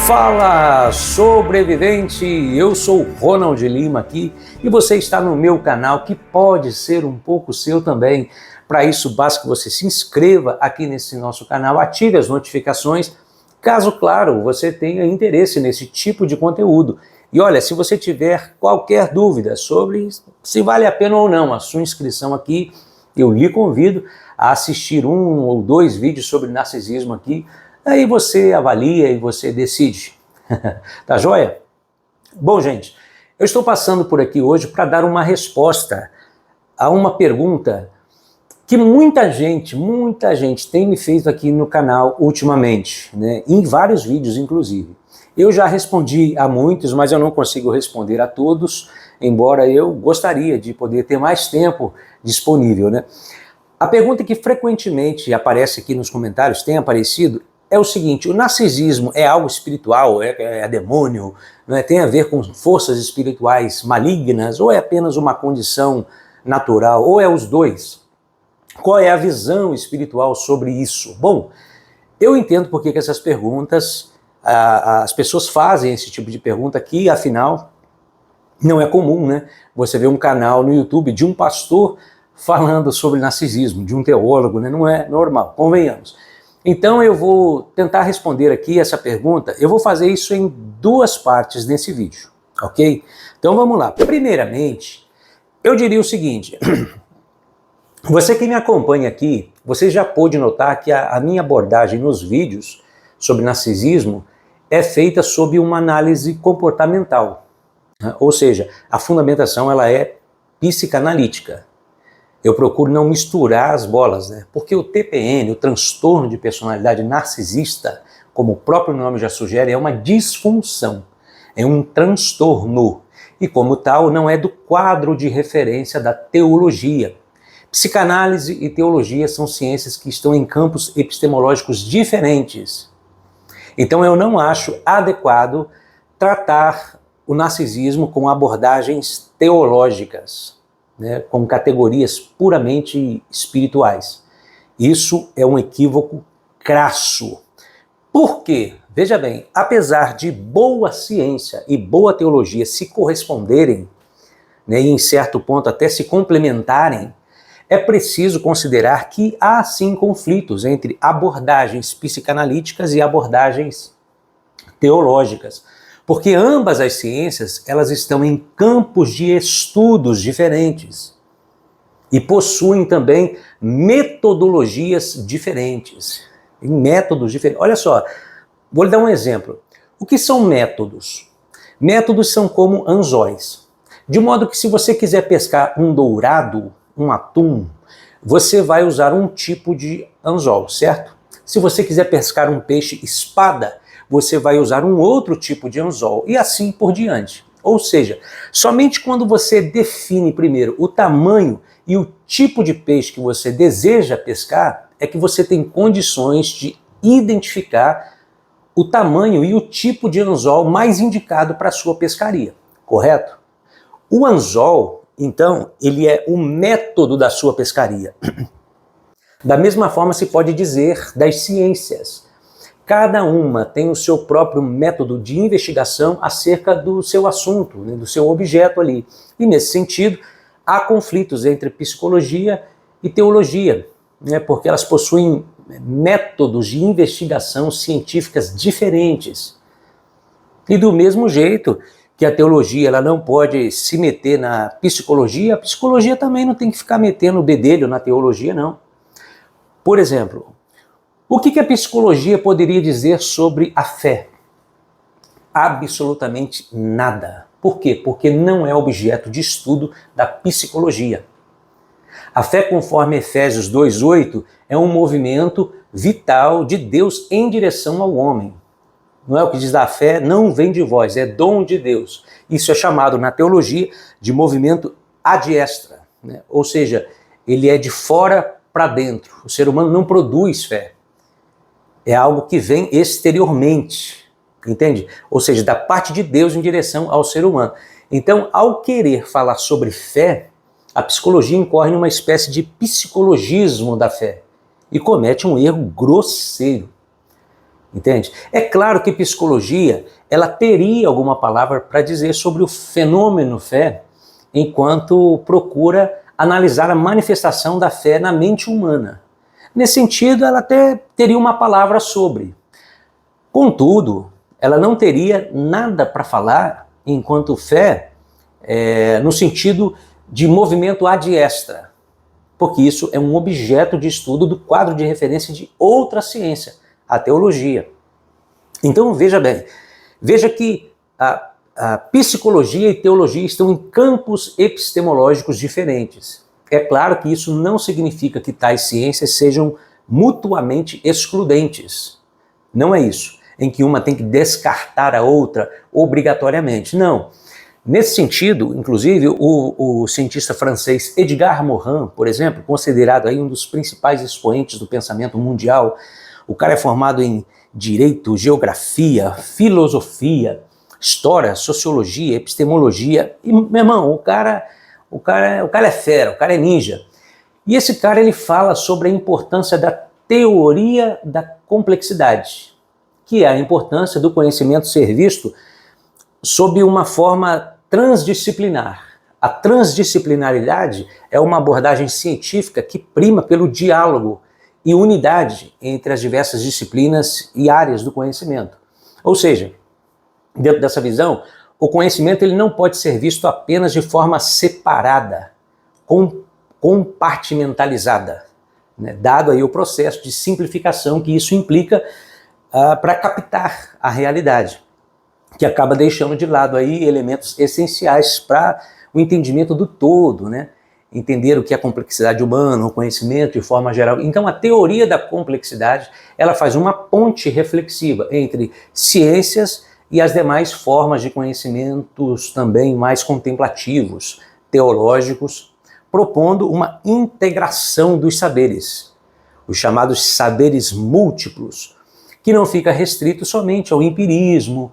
Fala, sobrevivente! Eu sou o Ronald Lima aqui e você está no meu canal que pode ser um pouco seu também. Para isso, basta que você se inscreva aqui nesse nosso canal, ative as notificações, caso, claro, você tenha interesse nesse tipo de conteúdo. E olha, se você tiver qualquer dúvida sobre se vale a pena ou não a sua inscrição aqui, eu lhe convido a assistir 1 ou 2 vídeos sobre narcisismo aqui. Aí você avalia e você decide. Tá joia? Bom, gente, eu estou passando por aqui hoje para dar uma resposta a uma pergunta que muita gente tem me feito aqui no canal ultimamente, né? Em vários vídeos, inclusive. Eu já respondi a muitos, mas eu não consigo responder a todos, embora eu gostaria de poder ter mais tempo disponível, né? A pergunta que frequentemente aparece aqui nos comentários, tem aparecido, é o seguinte: o narcisismo é algo espiritual, é demônio, não é? Tem a ver com forças espirituais malignas, ou é apenas uma condição natural, ou é os dois? Qual é a visão espiritual sobre isso? Bom, eu entendo porque que essas perguntas, as pessoas fazem esse tipo de pergunta aqui, afinal, não é comum, né? Você vê um canal no YouTube de um pastor falando sobre narcisismo, de um teólogo, né? Não é normal, convenhamos. Então eu vou tentar responder aqui essa pergunta. Eu vou fazer isso em 2 partes nesse vídeo, ok? Então vamos lá. Primeiramente, eu diria o seguinte: você que me acompanha aqui, você já pôde notar que a minha abordagem nos vídeos sobre narcisismo é feita sob uma análise comportamental, né? Ou seja, a fundamentação ela é psicanalítica. Eu procuro não misturar as bolas, né? Porque o TPN, o transtorno de personalidade narcisista, como o próprio nome já sugere, é uma disfunção, é um transtorno. E como tal, não é do quadro de referência da teologia. Psicanálise e teologia são ciências que estão em campos epistemológicos diferentes. Então eu não acho adequado tratar o narcisismo com abordagens teológicas, né, com categorias puramente espirituais. Isso é um equívoco crasso. Por quê? Veja bem, apesar de boa ciência e boa teologia se corresponderem, né, e em certo ponto até se complementarem, é preciso considerar que há sim conflitos entre abordagens psicanalíticas e abordagens teológicas. Porque ambas as ciências, elas estão em campos de estudos diferentes e possuem também metodologias diferentes. Em métodos diferentes. Olha só, vou lhe dar um exemplo. O que são métodos? Métodos são como anzóis. De modo que se você quiser pescar um dourado, um atum, você vai usar um tipo de anzol, certo? Se você quiser pescar um peixe espada, você vai usar um outro tipo de anzol e assim por diante. Ou seja, somente quando você define primeiro o tamanho e o tipo de peixe que você deseja pescar, é que você tem condições de identificar o tamanho e o tipo de anzol mais indicado para a sua pescaria, correto? O anzol, então, ele é o método da sua pescaria. Da mesma forma se pode dizer das ciências. Cada uma tem o seu próprio método de investigação acerca do seu assunto, né, do seu objeto ali. E nesse sentido, há conflitos entre psicologia e teologia, né, porque elas possuem métodos de investigação científicas diferentes. E do mesmo jeito que a teologia ela não pode se meter na psicologia, a psicologia também não tem que ficar metendo o bedelho na teologia, não. Por exemplo, o que a psicologia poderia dizer sobre a fé? Absolutamente nada. Por quê? Porque não é objeto de estudo da psicologia. A fé, conforme Efésios 2:8, é um movimento vital de Deus em direção ao homem. Não é o que diz da fé, não vem de vós, é dom de Deus. Isso é chamado na teologia de movimento ad extra, né? Ou seja, ele é de fora para dentro. O ser humano não produz fé. É algo que vem exteriormente, entende? Ou seja, da parte de Deus em direção ao ser humano. Então, ao querer falar sobre fé, a psicologia incorre numa espécie de psicologismo da fé e comete um erro grosseiro. Entende? É claro que psicologia, ela teria alguma palavra para dizer sobre o fenômeno fé, enquanto procura analisar a manifestação da fé na mente humana. Nesse sentido, ela até teria uma palavra sobre. Contudo, ela não teria nada para falar enquanto fé, no sentido de movimento ad extra, porque isso é um objeto de estudo do quadro de referência de outra ciência, a teologia. Então veja bem, veja que a psicologia e teologia estão em campos epistemológicos diferentes. É claro que isso não significa que tais ciências sejam mutuamente excludentes. Não é isso, em que uma tem que descartar a outra obrigatoriamente. Não. Nesse sentido, inclusive, o cientista francês Edgar Morin, por exemplo, considerado aí um dos principais expoentes do pensamento mundial, o cara é formado em direito, geografia, filosofia, história, sociologia, epistemologia, e, meu irmão, o cara é fera, o cara é ninja. E esse cara, ele fala sobre a importância da teoria da complexidade, que é a importância do conhecimento ser visto sob uma forma transdisciplinar. A transdisciplinaridade é uma abordagem científica que prima pelo diálogo e unidade entre as diversas disciplinas e áreas do conhecimento. Ou seja, dentro dessa visão, o conhecimento ele não pode ser visto apenas de forma separada, compartimentalizada, né? Dado aí o processo de simplificação que isso implica para captar a realidade, que acaba deixando de lado aí elementos essenciais para o entendimento do todo, né? Entender o que é a complexidade humana, o conhecimento de forma geral. Então a teoria da complexidade, ela faz uma ponte reflexiva entre ciências e as demais formas de conhecimentos também mais contemplativos, teológicos, propondo uma integração dos saberes, os chamados saberes múltiplos, que não fica restrito somente ao empirismo,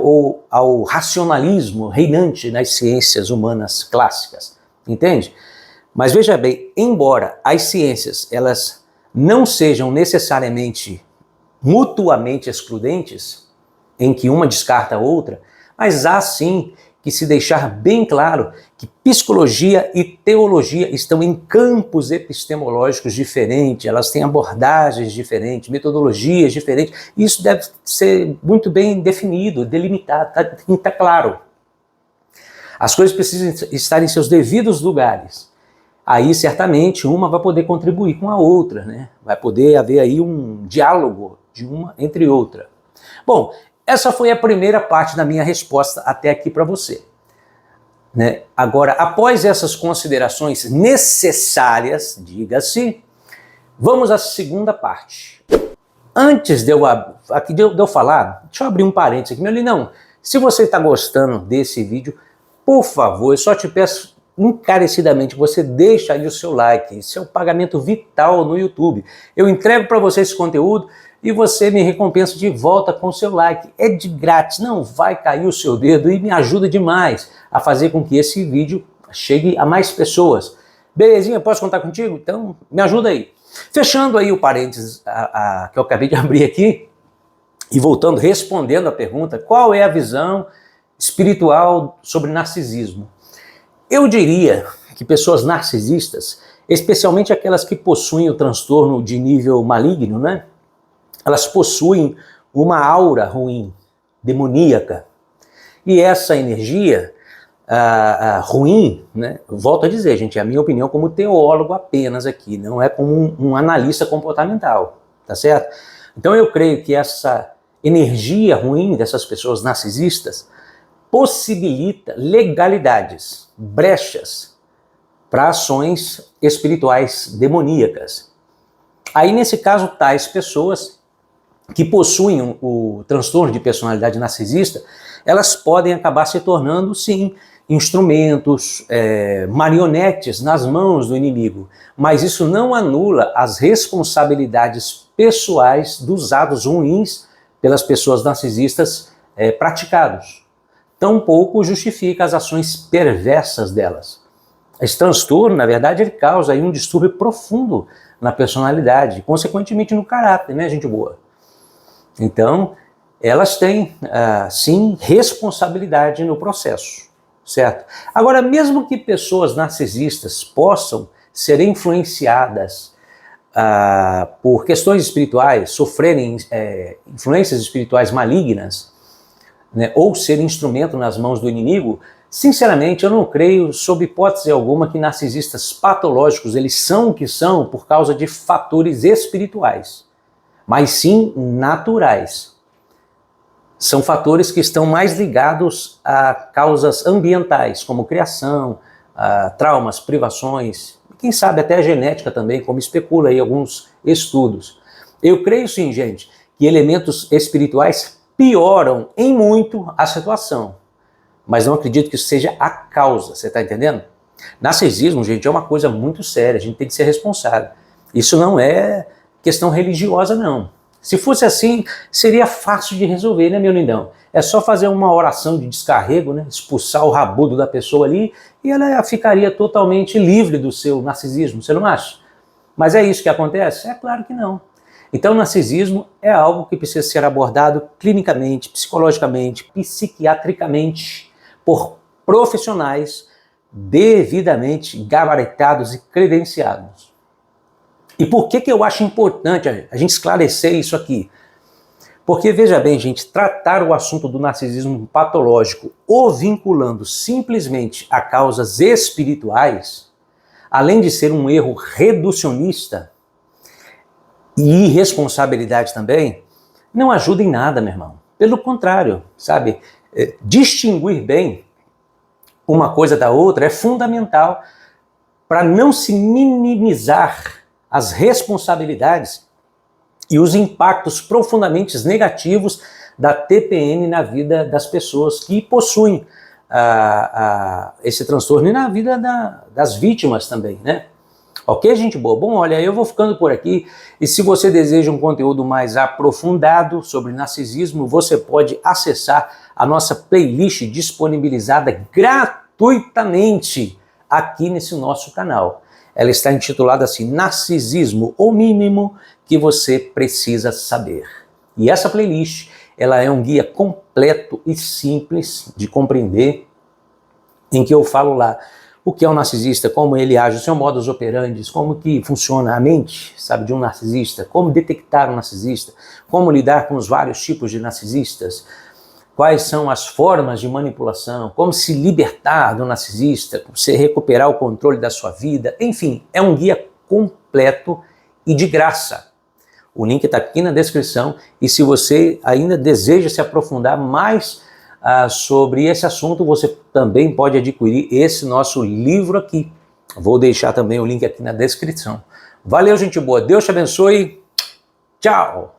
ou ao racionalismo reinante nas ciências humanas clássicas, entende? Mas veja bem, embora as ciências elas não sejam necessariamente mutuamente excludentes, em que uma descarta a outra, mas há sim que se deixar bem claro que psicologia e teologia estão em campos epistemológicos diferentes, elas têm abordagens diferentes, metodologias diferentes, e isso deve ser muito bem definido, delimitado, tem que estar claro. As coisas precisam estar em seus devidos lugares. Aí, certamente, uma vai poder contribuir com a outra, né? Vai poder haver aí um diálogo de uma entre outra. Bom, essa foi a primeira parte da minha resposta até aqui para você, né? Agora, após essas considerações necessárias, diga-se, vamos à segunda parte. Antes de eu falar, deixa eu abrir um parênteses aqui, meu Linão, se você está gostando desse vídeo, por favor, eu só te peço encarecidamente que você deixe aí o seu like, isso é um pagamento vital no YouTube. Eu entrego para você esse conteúdo e você me recompensa de volta com o seu like. É de grátis, não vai cair o seu dedo e me ajuda demais a fazer com que esse vídeo chegue a mais pessoas. Belezinha, posso contar contigo? Então me ajuda aí. Fechando aí o parênteses que eu acabei de abrir aqui e voltando, respondendo a pergunta, qual é a visão espiritual sobre narcisismo? Eu diria que pessoas narcisistas, especialmente aquelas que possuem o transtorno de nível maligno, né? Elas possuem uma aura ruim, demoníaca. E essa energia ruim, né? Volto a dizer, gente, é a minha opinião como teólogo apenas aqui, não é como um analista comportamental, tá certo? Então eu creio que essa energia ruim dessas pessoas narcisistas possibilita legalidades, brechas para ações espirituais demoníacas. Aí, nesse caso, tais pessoas que possuem o transtorno de personalidade narcisista, elas podem acabar se tornando, sim, instrumentos, marionetes nas mãos do inimigo. Mas isso não anula as responsabilidades pessoais dos atos ruins pelas pessoas narcisistas praticados. Tampouco justifica as ações perversas delas. Esse transtorno, na verdade, ele causa aí um distúrbio profundo na personalidade, consequentemente no caráter, né, gente boa? Então, elas têm, sim, responsabilidade no processo, certo? Agora, mesmo que pessoas narcisistas possam ser influenciadas por questões espirituais, sofrerem influências espirituais malignas, né, ou ser instrumento nas mãos do inimigo, sinceramente, eu não creio, sob hipótese alguma, que narcisistas patológicos, eles são o que são por causa de fatores espirituais, mas sim naturais. São fatores que estão mais ligados a causas ambientais, como criação, traumas, privações, quem sabe até a genética também, como especula aí alguns estudos. Eu creio sim, gente, que elementos espirituais pioram em muito a situação, mas não acredito que isso seja a causa, você está entendendo? Narcisismo, gente, é uma coisa muito séria, a gente tem que ser responsável. Isso não é questão religiosa, não. Se fosse assim, seria fácil de resolver, né, meu lindão? É só fazer uma oração de descarrego, né? Expulsar o rabudo da pessoa ali e ela ficaria totalmente livre do seu narcisismo, você não acha? Mas é isso que acontece? É claro que não. Então, o narcisismo é algo que precisa ser abordado clinicamente, psicologicamente, psiquiatricamente, por profissionais devidamente gabaritados e credenciados. E por que eu acho importante a gente esclarecer isso aqui? Porque, veja bem, gente, tratar o assunto do narcisismo patológico o vinculando simplesmente a causas espirituais, além de ser um erro reducionista e irresponsabilidade também, não ajuda em nada, meu irmão. Pelo contrário, sabe? Distinguir bem uma coisa da outra é fundamental para não se minimizar as responsabilidades e os impactos profundamente negativos da TPM na vida das pessoas que possuem esse transtorno e na vida das vítimas também, né? Ok, gente boa? Bom, olha, eu vou ficando por aqui e se você deseja um conteúdo mais aprofundado sobre narcisismo, você pode acessar a nossa playlist disponibilizada gratuitamente aqui nesse nosso canal. Ela está intitulada assim, Narcisismo, o mínimo que você precisa saber. E essa playlist, ela é um guia completo e simples de compreender, em que eu falo lá o que é um narcisista, como ele age, o seu modus operandi, como que funciona a mente, sabe, de um narcisista, como detectar um narcisista, como lidar com os vários tipos de narcisistas, quais são as formas de manipulação, como se libertar do narcisista, como você recuperar o controle da sua vida, enfim, é um guia completo e de graça. O link está aqui na descrição e se você ainda deseja se aprofundar mais sobre esse assunto, você também pode adquirir esse nosso livro aqui. Vou deixar também o link aqui na descrição. Valeu, gente boa. Deus te abençoe. Tchau!